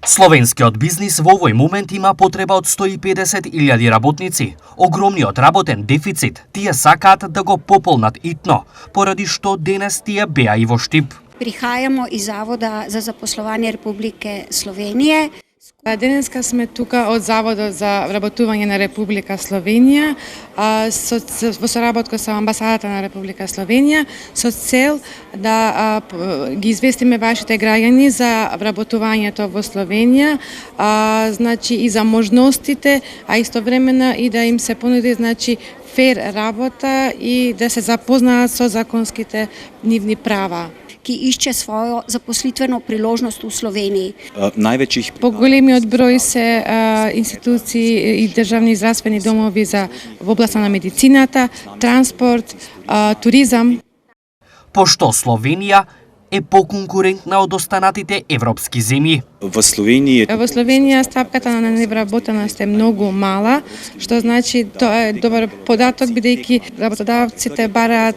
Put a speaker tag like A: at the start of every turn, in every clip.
A: Словенскиот бизнис во овој момент има потреба од 150.000 работници. Огромниот работен дефицит тие сакаат да го пополнат итно, поради што денес тие беа и во штип.
B: Прихајамо из Завода за запослување Републике Словенија.
C: Денеска сме тука од Заводот за вработување на Република Словенија во соработка со Амбасадата на Република Словенија со цел да ги известиме вашите граѓани за вработувањето во Словенија, значи и за можностите, а истовремено и да им се понуди значи фер работа и да се запознаат со законските нивни права.
B: Ки исче својо запослитвено приложност у Словенiji.
C: Поголемиот број се институции и државни здравствени домови во областа на медицината, транспорт, туризам.
A: Пошто Словенија е поконкурентна од останатите европски земји.
C: Во Словенија стапката на невработеност е многу мала, што значи тоа е добар податок бидејќи работодавците бараат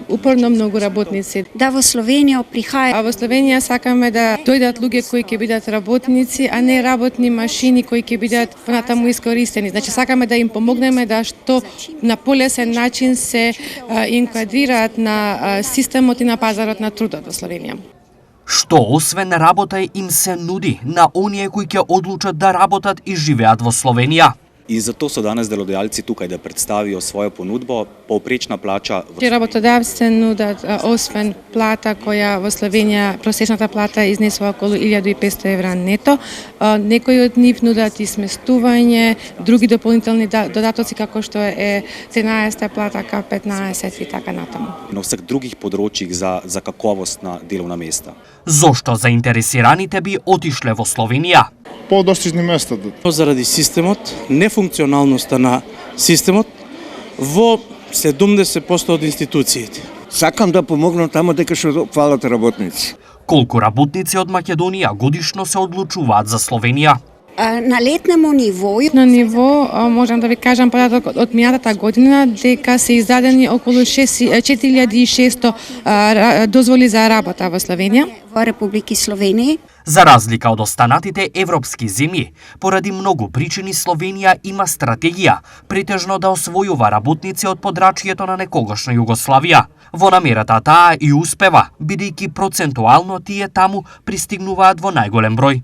C: упорно многу работници.
B: Да во Словенија прихаја.
C: А во Словенија сакаме да дојдат луѓе кои ќе бидат работници, а не работни машини кои ќе бидат понатаму искористени. Значи сакаме да им помогнеме да што на полесен начин се инквадрираат на системот и на пазарот на трудот во Словенија.
A: Што освен работа им се нуди на оние кои ќе одлучат да работат и живеат во Словенија?
D: И затоа со данес делодајалци тука да представио своја понудба, попречна плаќа.
C: Работодавците нудат освен плата која во Словенија просечната плата изнесува околу 1500 евра нето, некои од нив нудат и сместување, други дополнителни додатоци како што е 13 плата, К15 и така натаму.
D: На всех других подрочји за каковостна деловна места.
A: Зошто заинтересираните би отишле во Словенија?
E: Подостижни места.
F: Заради системот, нефункционалноста на системот во 70% од институциите.
G: Сакам да помогнам таму дека што фалат работници.
A: Колку работници од Македонија годишно се одлучуваат за Словенија?
B: На летнемо ниво.
C: На ниво можам да ви кажам податок од минатата година дека се издадени околу 4600 дозволи за работа во Словенија.
B: Во Републики Словенија.
A: За разлика од останатите европски земји, поради многу причини Словенија има стратегија претежно да освојува работници од подрачјето на некогашна Југославија. Во намерата таа и успева, бидејќи процентуално тие таму пристигнуваат во најголем број.